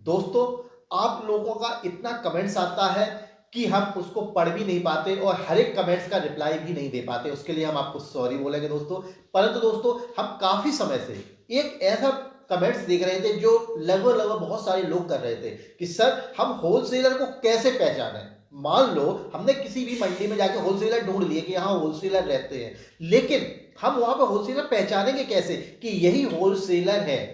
दोस्तों, आप लोगों का इतना कमेंट्स आता है कि हम उसको पढ़ भी नहीं पाते और हर एक कमेंट्स का रिप्लाई भी नहीं दे पाते। उसके लिए हम आपको सॉरी बोलेंगे दोस्तों। परंतु दोस्तों, हम काफ़ी समय से एक ऐसा कमेंट्स देख रहे थे जो लगभग लगभग बहुत सारे लोग कर रहे थे कि सर, हम होलसेलर को कैसे पहचानें। मान लो हमने किसी भी मंडी में जाके होलसेलर ढूंढ लिए कि यहाँ होलसेलर रहते हैं, लेकिन हम वहां पर होलसेलर पहचानेंगे कैसे कि यही होलसेलर है।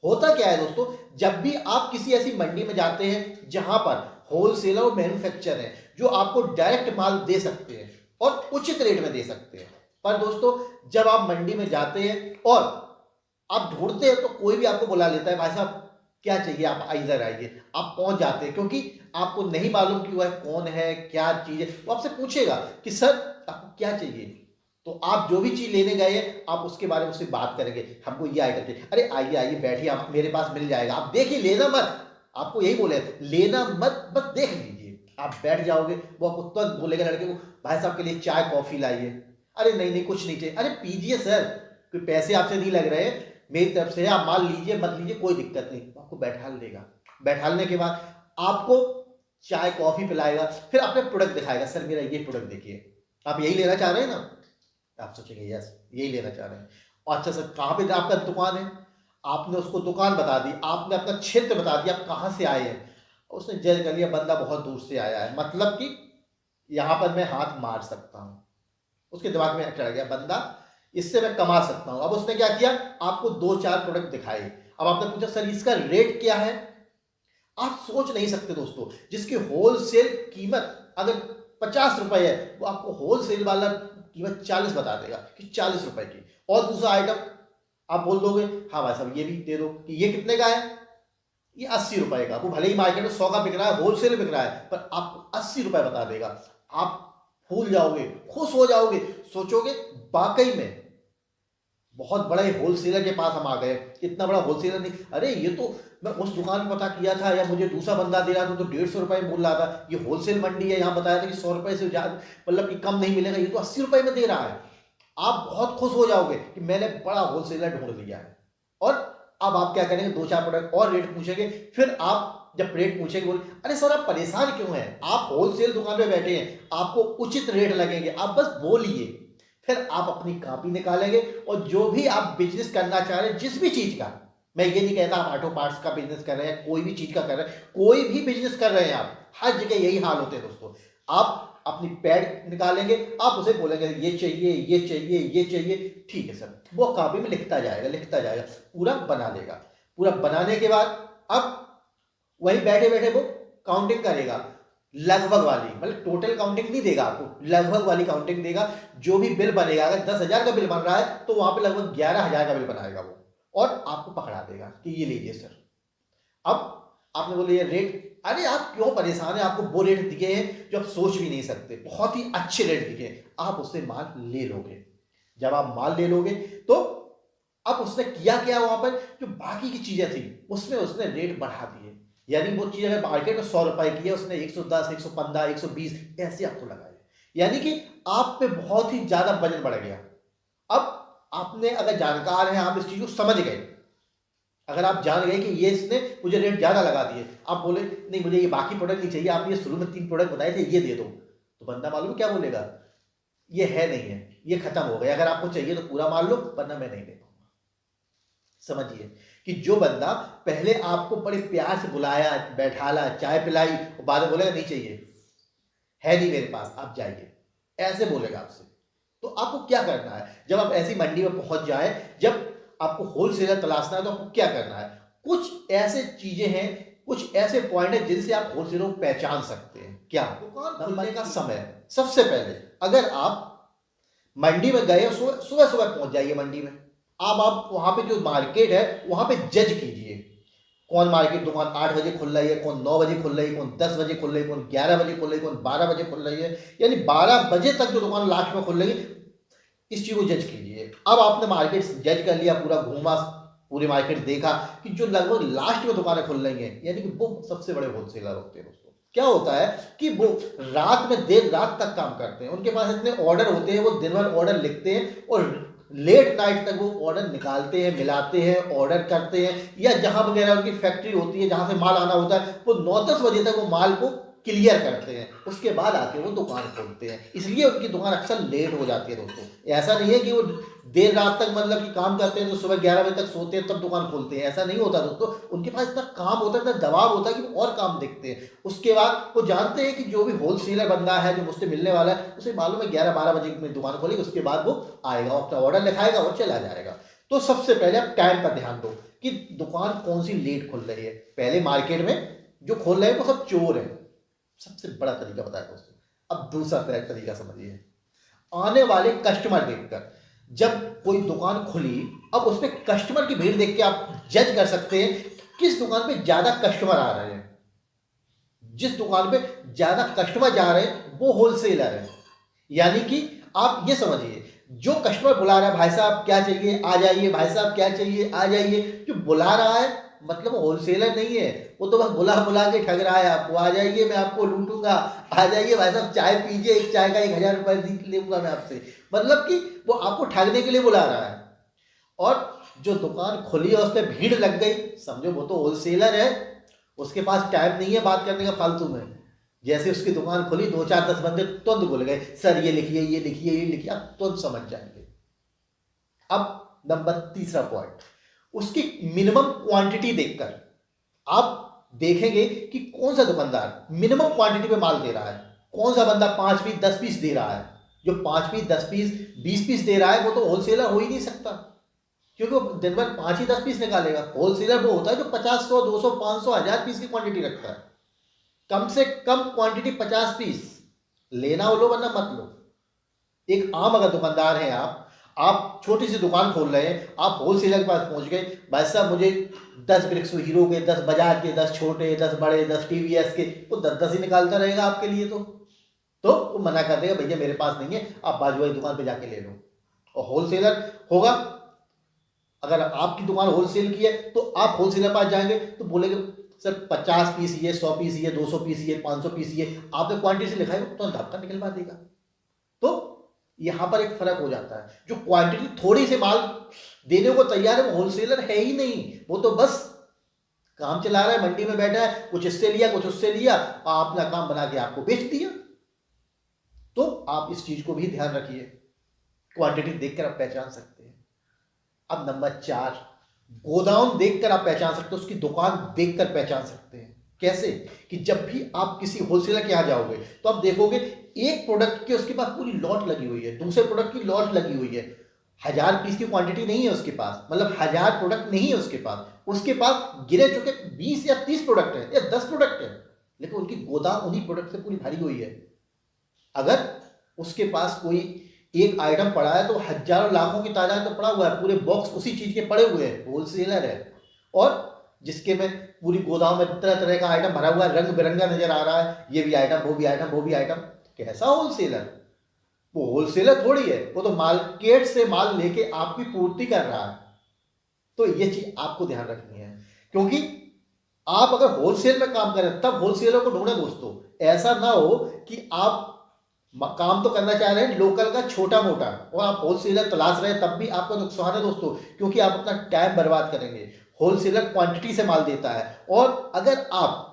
होता क्या है दोस्तों, जब भी आप किसी ऐसी मंडी में जाते हैं जहां पर होलसेलर और मैन्युफैक्चरर है जो आपको डायरेक्ट माल दे सकते हैं और उचित रेट में दे सकते हैं, पर दोस्तों जब आप मंडी में जाते हैं और आप ढूंढते हैं तो कोई भी आपको बुला लेता है, भाई साहब क्या चाहिए, आप इधर आइए। आप पहुंच जाते हैं क्योंकि आपको नहीं मालूम कि वह कौन है, क्या चीज है। वो आपसे पूछेगा कि सर आपको क्या चाहिए, तो आप जो भी चीज लेने गए हैं आप उसके बारे में उससे बात करेंगे, हमको ये आइटम चाहिए। अरे आइए आइए बैठिए, आप मेरे पास मिल जाएगा, आप देखिए, लेना मत। आपको यही बोले, लेना मत, बस देख लीजिए। आप बैठ जाओगे, वो आपको तुरंत बोलेगा लड़के को, भाई साहब के लिए चाय कॉफी लाइए। अरे नहीं नहीं कुछ नहीं चाहिए। अरे पीजिए सर, कोई पैसे आपसे नहीं लग रहे, मेरी तरफ से आप माल लीजिए मत लीजिए कोई दिक्कत नहीं। आपको बैठाल देगा, बैठालने के बाद आपको चाय कॉफी पिलाएगा, फिर अपने प्रोडक्ट दिखाएगा, सर मेरा ये प्रोडक्ट देखिए, आप यही लेना चाह रहे हैं ना। आप सोचेंगे यस यही लेना चाह रहे हैं। और अच्छा सर कहाँ पे आपका दुकान है, आपने उसको दुकान बता दी, आपने अपना क्षेत्र बता दिया, आप कहाँ से आए हैं। उसने जज कर लिया बंदा बहुत दूर से आया है, मतलब कि यहाँ पर मैं हाथ मार सकता हूँ। उसके दिमाग में चढ़ गया बंदा, इससे मैं कमा सकता हूँ। अब उसने क्या किया, आपको दो चार प्रोडक्ट दिखाए। अब आपने पूछा सर इसका रेट क्या है। आप सोच नहीं सकते दोस्तों, जिसकी होलसेल कीमत अगर 50 रुपए है, वो आपको होलसेल वाला कीमत 40 बता देगा कि 40 रुपए की। और दूसरा आइटम आप बोल दोगे हाँ भाई साहब ये भी दे दो, कि ये कितने का है, ये 80 रुपए का। वो भले ही मार्केट में 100 का बिक रहा है, होलसेल बिक रहा है, पर आपको 80 रुपए बता देगा। आप भूल जाओगे, खुश हो जाओगे, सोचोगे वाकई में बहुत बड़े होलसेलर के पास हम आ गए। इतना बड़ा होलसेलर नहीं, अरे ये तो मैं उस दुकान में पता किया था, या मुझे दूसरा बंदा दे रहा था तो 150 रुपए में बोल रहा था, ये होलसेल मंडी है, यहाँ बताया था कि 100 रुपए से ज्यादा मतलब कि कम नहीं मिलेगा, ये तो 80 रुपए में दे रहा है। आप बहुत खुश हो जाओगे कि मैंने बड़ा होलसेलर ढूंढ लिया है। और अब आप क्या करेंगे, दो चार प्रोडक्ट और रेट पूछेंगे। फिर आप जब रेट पूछेंगे बोले अरे सर आप परेशान क्यों हैं, आप होलसेल दुकान पे बैठे हैं, आपको उचित रेट लगेंगे, आप बस बोलिए। फिर आप अपनी कॉपी निकालेंगे और जो भी आप बिजनेस करना चाह रहे हैं, जिस भी चीज का, मैं ये नहीं कहता आप ऑटो पार्ट्स का बिजनेस कर रहे हैं, कोई भी चीज का कर रहे हैं, कोई भी बिजनेस कर रहे हैं आप, हर जगह यही हाल होते हैं दोस्तों। आप अपनी पैड निकालेंगे, आप उसे बोलेंगे ये चाहिए ये चाहिए ये चाहिए, ठीक है सर, वो कॉपी में लिखता जाएगा, पूरा बना लेगा। पूरा बनाने के बाद अब वहीं बैठे बैठे वो काउंटिंग करेगा, लगभग वाली, मतलब टोटल काउंटिंग नहीं देगा आपको, लगभग वाली काउंटिंग देगा। जो भी बिल बनेगा, अगर 10,000 का बिल बन रहा है तो वहां पे लगभग 11,000 का बिल बनाएगा वो, और आपको पकड़ा देगा कि ये लीजिए सर। अब आपने बोले ये रेट, अरे आप क्यों परेशान है, आपको वो रेट दिए हैं जो आप सोच भी नहीं सकते, बहुत ही अच्छे रेट दिए, आप उससे माल ले लोगे। जब आप माल ले लोगे तो अब उसने किया क्या, वहां पर जो बाकी की चीजें थी उसमें उसने रेट बढ़ा दिए। यानी वो चीज अगर मार्केट में 100 रुपए की है, उसने 110 115 120 ऐसे आपको लगाए। यानी कि आप पे बहुत ही ज्यादा वजन बढ़ गया। अब आपने अगर जानकार हैं, आप इस चीज को समझ गए, अगर आप जान गए कि ये इसने मुझे रेट ज्यादा लगा दिए, आप बोले नहीं मुझे ये बाकी प्रोडक्ट नहीं चाहिए, आपने ये शुरू में 3 प्रोडक्ट बताए थे ये दे दो, तो बंदा मालूम क्या बोलेगा, ये है नहीं है, ये खत्म हो गया, अगर आपको चाहिए तो पूरा माल लो वरना मैं नहीं दे पाऊंगा। समझिए कि जो बंदा पहले आपको बड़े प्यार से बुलाया, बैठाला, चाय पिलाई, और बाद में बोलेगा नहीं चाहिए, है नहीं मेरे पास, आप जाइए, ऐसे बोलेगा आपसे। तो आपको क्या करना है, जब आप ऐसी मंडी में पहुंच जाए, जब आपको होलसेलर तलाशना है, तो आपको क्या करना है, कुछ ऐसे चीजें हैं, कुछ ऐसे पॉइंट है जिनसे आप होलसेलर को पहचान सकते हैं। क्या, दुकान खुलने का समय। सबसे पहले अगर आप मंडी में गए, सुबह सुबह पहुंच जाइए मंडी में। अब आप वहां पे जो मार्केट है वहां पे जज कीजिए, कौन मार्केट दुकान 8 बजे खुल रही है, कौन 9 बजे खुल रही है, कौन 10 बजे खुल रही है, कौन 11 बजे खुल रही है, कौन 12 बजे खुल रही है। यानी 12 बजे तक जो दुकान लास्ट में खुल रही है, इस चीज को जज कीजिए। अब आपने मार्केट जज कर लिया, पूरा घूमा, पूरी मार्केट देखा कि जो लगभग लास्ट में दुकानें खुल रही हैं, यानी कि वो सबसे बड़े होलसेलर होते हैं दोस्तों। क्या होता है कि वो रात में देर रात तक काम करते हैं, उनके पास इतने ऑर्डर होते हैं, वो दिन भर ऑर्डर लिखते हैं और लेट नाइट तक वो ऑर्डर निकालते हैं, मिलाते हैं, ऑर्डर करते हैं, या जहां वगैरह उनकी फैक्ट्री होती है जहां से माल आना होता है वो 9-10 बजे तक वो माल को क्लियर करते हैं, उसके बाद आके वो दुकान खोलते हैं। इसलिए उनकी दुकान अक्सर लेट हो जाती है दोस्तों। ऐसा नहीं है कि वो देर रात तक मतलब कि काम करते हैं तो सुबह 11 बजे तक सोते हैं तब दुकान खोलते हैं, ऐसा नहीं होता दोस्तों। उनके पास इतना काम होता है, इतना दबाव होता है कि वो और काम देखते हैं। उसके बाद वो जानते हैं कि जो भी होलसेलर बंदा है जो मुझसे मिलने वाला है उसे मालूम है 11-12 बजे में दुकान खोलेगी, उसके बाद वो आएगा, अपना ऑर्डर लिखाएगा और चला जाएगा। तो सबसे पहले आप टाइम पर ध्यान दो कि दुकान कौन सी लेट खुल रही है। पहले मार्केट में जो खोल रहे हैं वो सब चोर है, सबसे बड़ा तरीका बताया दोस्तों। अब दूसरा तरीका समझिए, आने वाले कस्टमर देखकर। जब कोई दुकान खुली, अब उसमें कस्टमर की भीड़ देख के आप जज कर सकते हैं किस दुकान पे ज्यादा कस्टमर आ रहे हैं। जिस दुकान पे ज्यादा कस्टमर जा रहे हैं वो होलसेलर है। यानी कि आप ये समझिए, जो कस्टमर बुला रहा है भाई साहब क्या चाहिए आ जाइए, भाई साहब क्या चाहिए आ जाइए, जो बुला रहा है मतलब होलसेलर नहीं है, वो तो बस बुला बुला के ठग रहा है आपको, आ जाइए मैं आपको लूटूंगा, आ जाइए भाई साहब चाय पीजिए, एक चाय का 1000 रुपये लूंगा मैं आपसे। मतलब कि वो आपको ठगने के लिए बुला रहा है। और जो दुकान खुली है उस पर भीड़ लग गई, समझो वो तो होलसेलर है, उसके पास टाइम नहीं है बात करने का फालतू में। जैसे उसकी दुकान खुली 2-4-10 बंदे तुरंत बोल गए सर ये लिखिए ये लिखिए ये लिखिए, आप तुरंत समझ जाएंगे। अब नंबर तीसरा पॉइंट, उसकी मिनिमम क्वांटिटी देखकर आप देखेंगे कि कौन सा दुकानदार मिनिमम क्वांटिटी पे माल दे रहा है। कौन सा बंदा 5 पीस 10 पीस दे रहा है। जो 5 पीस 10 पीस 20 पीस दे रहा है वो तो होलसेलर हो ही नहीं सकता, क्योंकि वो दिन भर 5 ही 10 पीस निकालेगा। होलसेलर वो होता है जो 50, 100, 200, 500, 1000 पीस की क्वांटिटी रखता है। कम से कम क्वांटिटी 50 पीस, लेना हो लो वरना मत लो। एक आम अगर दुकानदार हैं आप छोटी सी दुकान खोल रहे हैं, आप होलसेलर के पास पहुंच गए, भाई साहब मुझे 10 ब्रिक्स हीरो के, 10 बजाज के, 10 छोटे, 10 बड़े, 10 टीवीएस के, वो 10-10 ही निकालता रहेगा आपके लिए। तो वो मना कर देगा भैया मेरे पास नहीं है, आप बाजू वाली दुकान पे जाके ले लो। और होलसेलर होगा, अगर आपकी दुकान होलसेल की है तो आप होलसेलर पास जाएंगे तो बोलेंगे सर 50 पीस ये, 100 पीस ये, 200 पीस ये, 500 पीस ये, आपने क्वांटिटी से लिखा है तो धक्का निकलवा देगा। तो यहां पर एक फर्क हो जाता है, जो क्वांटिटी थोड़ी से माल देने को तैयार है वो होलसेलर है ही नहीं, वो तो बस काम चला रहा है, मंडी में बैठा है, कुछ इससे लिया कुछ उससे लिया, अपना काम बना के आपको बेच दिया। तो आप इस चीज को भी ध्यान रखिए, क्वांटिटी देखकर आप पहचान सकते हैं। अब नंबर 4, गोदाम देखकर आप पहचान सकते हो, उसकी दुकान देखकर पहचान सकते हैं। कैसे कि जब भी आप किसी होलसेलर के यहां जाओगे तो आप देखोगे एक प्रोडक्ट की उसके पास पूरी लॉट लगी हुई है, दूसरे प्रोडक्ट की लॉट लगी हुई है। 1000 पीस की क्वांटिटी नहीं है उसके पास, मतलब 1000 प्रोडक्ट नहीं है उसके पास गिरे चुके 20 या 30 प्रोडक्ट है या 10 प्रोडक्ट है, लेकिन उनकी गोदाम उन्हीं प्रोडक्ट से पूरी भरी हुई है। अगर उसके पास कोई एक आइटम पड़ा है तो हजारों लाखों की तादाद में पड़ा हुआ है, पूरे बॉक्स उसी चीज के पड़े हुए हैं, होलसेलर है। और जिसके में पूरी गोदाम में तरह तरह का आइटम भरा हुआ है, रंग बिरंगा नजर आ रहा है, ये भी आइटम वो भी आइटम वो भी आइटम, कैसा होलसेलर? वो होलसेलर थोड़ी है, वो तो मार्केट से माल लेके आपकी पूर्ति कर रहा है। तो ये चीज आपको ध्यान रखनी है, क्योंकि आप अगर होलसेल में काम करें तब होलसेलर को ढूंढे दोस्तों। ऐसा ना हो कि आप काम तो करना चाह रहे हैं लोकल का छोटा मोटा और आप होलसेलर तलाश रहे हैं, तब भी आपका नुकसान है दोस्तों, क्योंकि आप अपना टाइम बर्बाद करेंगे। होलसेलर क्वांटिटी से माल देता है, और अगर आप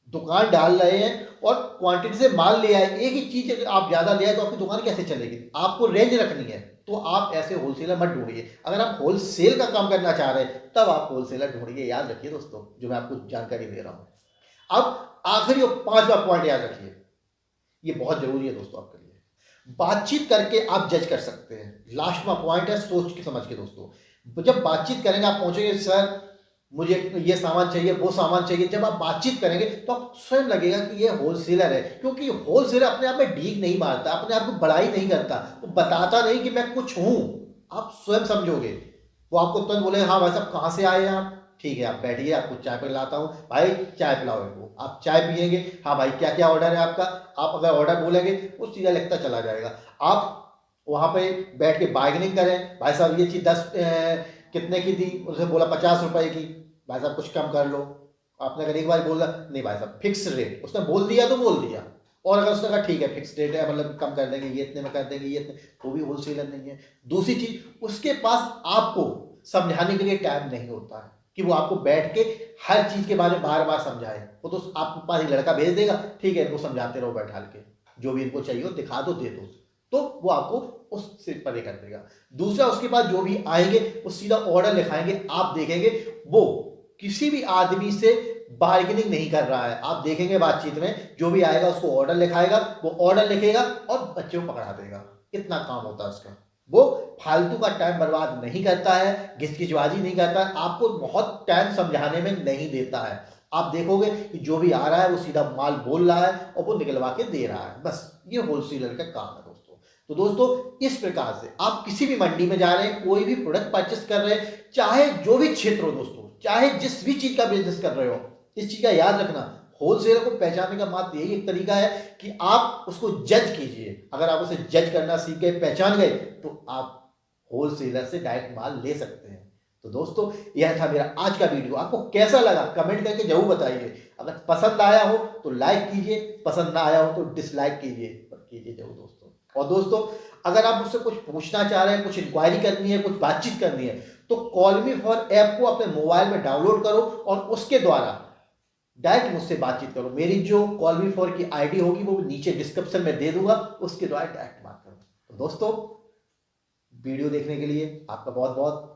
दुकान डाल रहे हैं और क्वांटिटी से माल ले आए, एक ही चीज अगर आप ज्यादा ले आए तो आपकी दुकान कैसे चलेगी? आपको रेंज रखनी है, तो आप ऐसे होलसेलर मत ढूंढिए। अगर आप होलसेल का काम करना चाह रहे हैं तब आप होलसेलर ढूंढिए। याद रखिए दोस्तों जो मैं आपको जानकारी दे रहा हूं। अब आखिरी और 5वां पॉइंट याद रखिए, ये बहुत जरूरी है दोस्तों आपके लिए। बातचीत करके आप जज कर सकते हैं। लास्ट में पॉइंट है सोच के समझ के दोस्तों। जब बातचीत करेंगे आप पहुंचेंगे सर मुझे ये सामान चाहिए वो सामान चाहिए, जब आप बातचीत करेंगे तो आप स्वयं लगेगा कि ये होलसेलर है, क्योंकि होलसेलर अपने आप में डीक नहीं मारता, अपने आप को बड़ाई नहीं करता, वो बताता नहीं कि मैं कुछ हूं। आप स्वयं समझोगे, वो आपको तुरंत बोले हाँ भाई साहब कहाँ से आए हैं आप, ठीक है आप बैठिए आपको चाय पिलाता हूँ, भाई चाय पिलाओ इनको, आप चाय पियेंगे, हाँ भाई क्या क्या ऑर्डर है आपका, आप अगर ऑर्डर बोलेंगे वो चीज़ें लिखता चला जाएगा। आप वहाँ पे बैठ के बार्गेनिंग करें, भाई साहब ये चीज़ 10 कितने की थी, उसने बोला 50 रुपए की, भाई साहब कुछ कम कर लो। आपने अगर एक बार बोला नहीं भाई साहब फिक्स रेट, उसने बोल दिया तो बोल दिया, और अगर उसने कहा ठीक है फिक्स रेट है, मतलब कम कर देंगे, ये इतने में कर देंगे, ये इतने, तो भी होलसेलर नहीं है। दूसरी चीज, उसके पास आपको समझाने के लिए टाइम नहीं होता है कि वो आपको बैठ के हर चीज के बारे में बार बार समझाए। वो तो आपके पास एक लड़का भेज देगा, ठीक है इनको समझाते रहो बैठा के, जो भी इनको चाहिए हो दिखा दो, दे दो, तो वो आपको उससे परे कर देगा। दूसरा, उसके बाद जो भी आएंगे वो सीधा ऑर्डर लिखाएंगे, आप देखेंगे वो किसी भी आदमी से बार्गेनिंग नहीं कर रहा है। आप देखेंगे बातचीत में जो भी आएगा उसको ऑर्डर लिखाएगा, वो ऑर्डर लिखेगा और बच्चे को पकड़ा देगा। इतना काम होता है उसका। वो फालतू का टाइम बर्बाद नहीं करता है, घिसकिचबाजी नहीं करता है, आपको बहुत टाइम समझाने में नहीं देता है। आप देखोगे कि जो भी आ रहा है वो सीधा माल बोल रहा है और वो निकलवा के दे रहा है, बस ये होलसेलर का काम है दोस्तों। तो दोस्तों इस प्रकार से आप किसी भी मंडी में जा रहे हैं, कोई भी प्रोडक्ट परचेस कर रहे हैं, चाहे जो भी क्षेत्र हो दोस्तों, चाहे जिस भी चीज का बिजनेस कर रहे हो, इस चीज का याद रखना, होलसेलर को पहचानने का मात्र यही एक तरीका है कि आप उसको जज कीजिए। अगर आप उसे जज करना सीख गए, पहचान गए, तो आप होलसेलर से डायरेक्ट माल ले सकते हैं। तो दोस्तों यह था मेरा आज का वीडियो, आपको कैसा लगा कमेंट करके जरूर बताइए। अगर पसंद आया हो तो लाइक कीजिए, पसंद ना आया हो तो डिसलाइक कीजिए जरूर दोस्तों। और दोस्तों अगर आप मुझसे कुछ पूछना चाह रहे हैं, कुछ इंक्वायरी करनी है, कुछ बातचीत करनी है, तो कॉल मी फॉर ऐप को अपने मोबाइल में डाउनलोड करो और उसके द्वारा डायरेक्ट मुझसे बातचीत करो। मेरी जो कॉल मी फॉर की आईडी होगी वो नीचे डिस्क्रिप्शन में दे दूंगा, उसके द्वारा डायरेक्ट बात करो। तो दोस्तों वीडियो देखने के लिए आपका बहुत बहुत